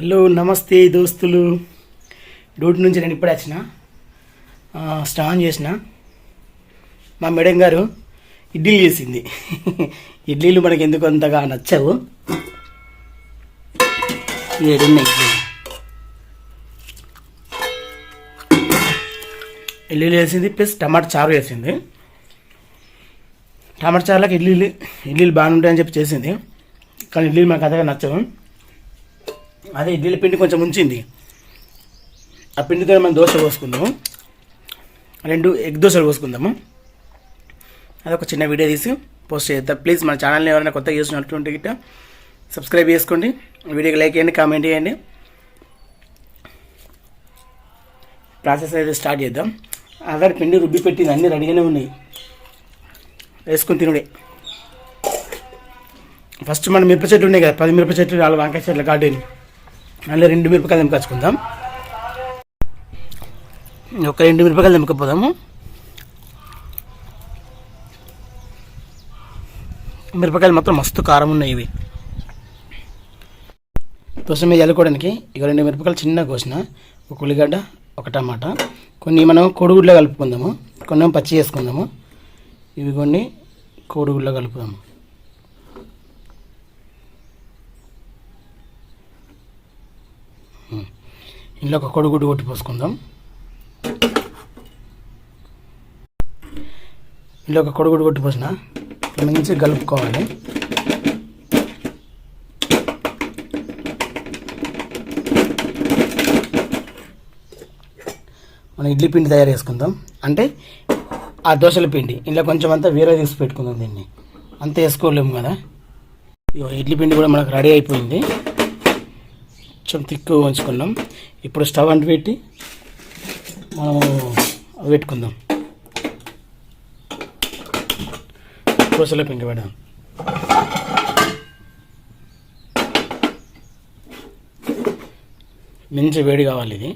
Hello నమస్తే దోస్తులు. Duty నుంచి నేను ఇప్పుడే వచ్చిన, స్నానం చేసిన. మా మేడం గారు ఇడ్లీలు చేసింది. ఇడ్లీలు మనకి ఎందుకు అంతగా నచ్చవు. ఇడ్లీలు వేసింది, ప్లస్ టమాటా చారు వేసింది. టమాటా చారులకు ఇడ్లీలు బాగానే ఉంటాయని చెప్పి చేసింది, కానీ ఇడ్లీలు మాకు అంతగా నచ్చవు. అదే ఇడ్లీల పిండి కొంచెం ఉంచింది, ఆ పిండితో మనం దోశ పోసుకుందాము, 2 ఎగ్ దోశలు పోసుకుందాము. అదొక చిన్న వీడియో తీసి పోస్ట్ చేద్దాం. ప్లీజ్ మన ఛానల్ని ఎవరైనా కొత్తగా చూసినటువంటి గిట్ట సబ్స్క్రైబ్ చేసుకోండి, వీడియోకి లైక్ చేయండి, కామెంట్ చేయండి. ప్రాసెస్ అయితే స్టార్ట్ చేద్దాం. ఆల్రెడీ పిండి రుబ్బి పెట్టింది, అన్నీ రెడీగానే ఉన్నాయి, వేసుకొని తినుడే. ఫస్ట్ మన మిరప చెట్లు ఉన్నాయి కదా, 10 మిరప చెట్లు, 4 వంకాయ చెట్లు గార్డెన్, అందులో 2 మిరపకాయలు తెంపుకొచ్చుకుందాం. ఒక 2 మిరపకాయలు తెంపుకపోదాము. మిరపకాయలు మాత్రం మస్తు కారం ఉన్నాయి ఇవి. దోశ మీద చల్లుకోవడానికి ఇక 2 మిరపకాయలు చిన్నగా కోసిన, ఒక ఉల్లిగడ్డ, ఒక టమాటా, కొన్ని మనం కోడిగుడ్లో కలుపుకుందాము, కొన్ని పచ్చి చేసుకుందాము. ఇవి కొన్ని కోడిగుడ్లో కలుపుదాము. ఇందులో ఒక కోడిగుడ్డు కొట్టి పోసుకుందాం. ఇందులో ఒక కోడిగుడ్డు కొట్టి పోసిన మంచిగా కలుపుకోవాలి. మనం ఇడ్లీ పిండి తయారు చేసుకుందాం, అంటే ఆ దోశల పిండి ఇందులో కొంచెం అంతా వేరే తీసి పెట్టుకుందాం. దీన్ని అంతా వేసుకోలేము కదా. ఇడ్లీ పిండి కూడా మనకు రెడీ అయిపోయింది, కొంచెం తిక్కుగా ఉంచుకున్నాం. ఇప్పుడు స్టవ్ అంటు పెట్టి మనము పెట్టుకుందాం. దోశల పిండి పెడదాం. మంచి వేడి కావాలి ఇది.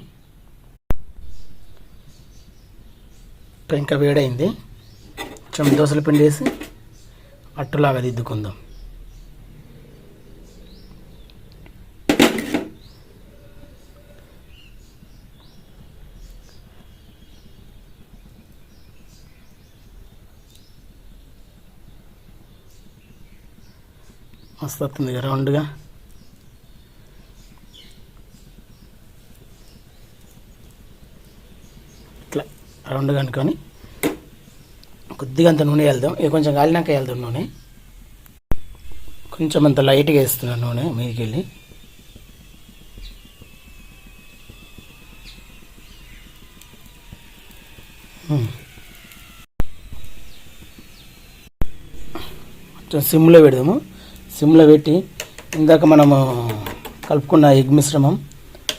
ఇంకా వేడైంది, కొంచెం దోశల పిండి వేసి అట్టులాగా దిద్దుకుందాం. మస్తు వస్తుంది రౌండ్గా. ఇట్లా రౌండ్గా అనుకొని కొద్దిగా అంత నూనె వెళ్దాం. ఇక కొంచెం కాలినాక వెళ్దాం నూనె. కొంచెం అంత లైట్గా వేస్తున్నాను నూనె మీదకి వెళ్ళి. సిమ్లో పెడదాము. సిమ్లో పెట్టి ఇందాక మనము కలుపుకున్న ఎగ్ మిశ్రమం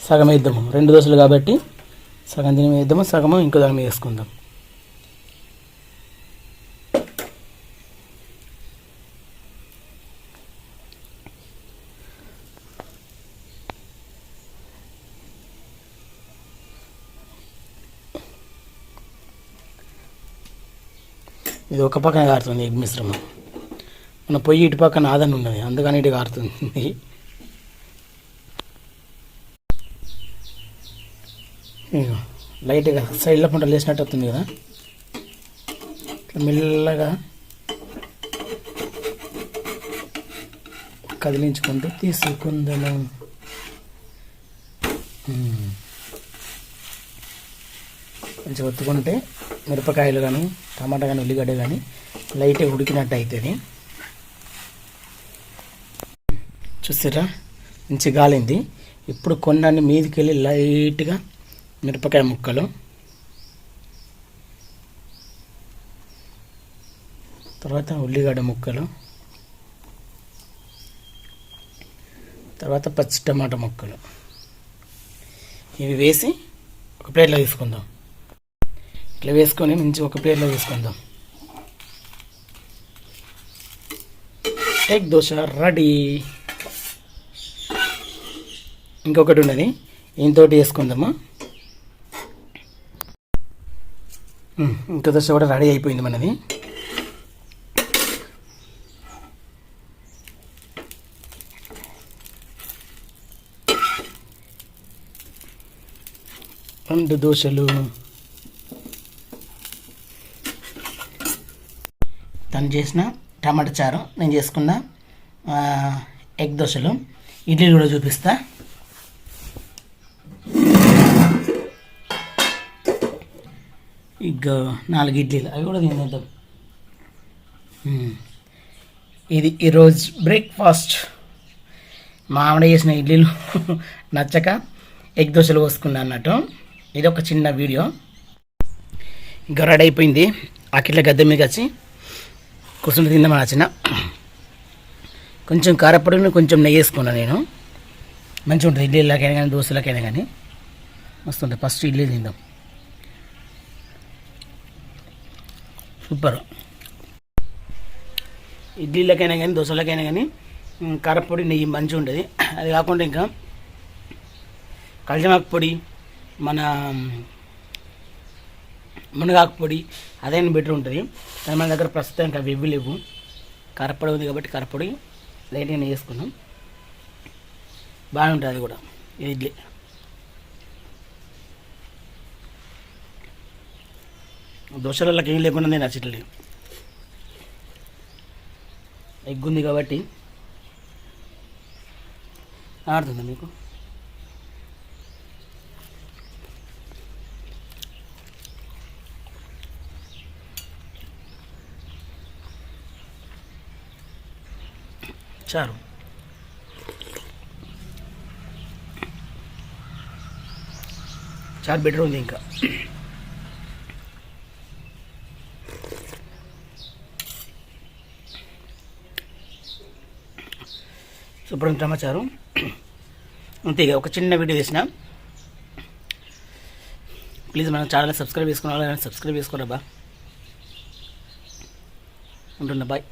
సగం వేద్దాము. 2 దోశలు కాబట్టి సగం దీని మీద వేద్దాము, సగము ఇంకో దాని మీద వేసుకుందాం. ఇది ఒక పక్కన కారుతుంది ఎగ్ మిశ్రమం, మన పొయ్యి ఇటు పక్కన ఆదని ఉన్నది, అందుకని ఇటు కారుతుంది. లైట్గా సైడ్లో పంటలు వేసినట్టు వస్తుంది కదా, ఇట్లా మెల్లగా కదిలించుకుంటూ తీసుకుందాము. కొంచెం ఒత్తుకుంటే మిరపకాయలు కానీ టమాటా కానీ ఉల్లిగడ్డ కానీ లైట్గా ఉడికినట్టు అవుతుంది. చూసారా, మంచి గాలింది. ఇప్పుడు కొన్నాన్ని మీదకి వెళ్ళి లైట్గా మిరపకాయ ముక్కలు, తర్వాత ఉల్లిగడ్డ ముక్కలు, తర్వాత పచ్చి టమాటా ముక్కలు, ఇవి వేసి ఒక ప్లేట్లో తీసుకుందాం. ఇట్లా వేసుకొని మంచి ఒక ప్లేట్లో తీసుకుందాం. Egg dosa ready. ఇంకొకటి ఉన్నది, ఇంతోటి వేసుకుందామా. ఇంకో దోశ కూడా రెడీ అయిపోయింది మనది. 2 దోశలు, తను చేసిన టమాటా చారు, నేను చేసుకున్న ఎగ్ దోశలు, ఇడ్లీలు కూడా చూపిస్తా. ఇక 4 ఇడ్లీలు, అవి కూడా తినేద్దాం. ఇది ఈరోజు బ్రేక్ఫాస్ట్. మా ఆవిడ చేసిన ఇడ్లీలు నచ్చక ఎగ్ దోశలు పోసుకున్నా అన్నట్టు. ఇది ఒక చిన్న వీడియో. ఇంకా రెడీ అయిపోయింది. అకిట్ల గద్దె మీద వచ్చి కూర్చుని తిందామని వచ్చిన. కొంచెం కారపొడిని కొంచెం నెయ్యి వేసుకున్నాను నేను. మంచిగా ఉంటుంది ఇడ్లీలకైనా కానీ దోశలకైనా కానీ మస్తు ఉంటుంది. ఫస్ట్ ఇడ్లీ తిందాం. సూపర్. ఇడ్లీలకైనా కానీ దోశలకైనా కానీ కారపొడి నెయ్యి మంచిగా ఉంటుంది. అది కాకుండా ఇంకా కల్జమాకు పొడి, మన మునగాకు పొడి అదైనా బెటర్ ఉంటుంది. కానీ మన దగ్గర ప్రస్తుతానికి అవి ఇవ్వి లేవు. కారపొడి ఉంది కాబట్టి కారపొడి లైట్గా నెయ్యి వేసుకున్నాం. బాగుంటుంది అది కూడా. ఇడ్లీ దోశలకి ఏం లేకుండా నేను నచ్చట్లేదు. ఎగ్ ఉంది కాబట్టి ఆడుతుందా మీకు? చారు బెటర్ ఉంది. ఇంకా శుభ్రం టమాచారు అంతే. ఇక ఒక చిన్న వీడియో చేసిన. ప్లీజ్ మన ఛానల్ని సబ్స్క్రైబ్ చేసుకోవాలి. సబ్స్క్రైబ్ చేసుకోరా బా. ఉంటున్నా. బాయ్.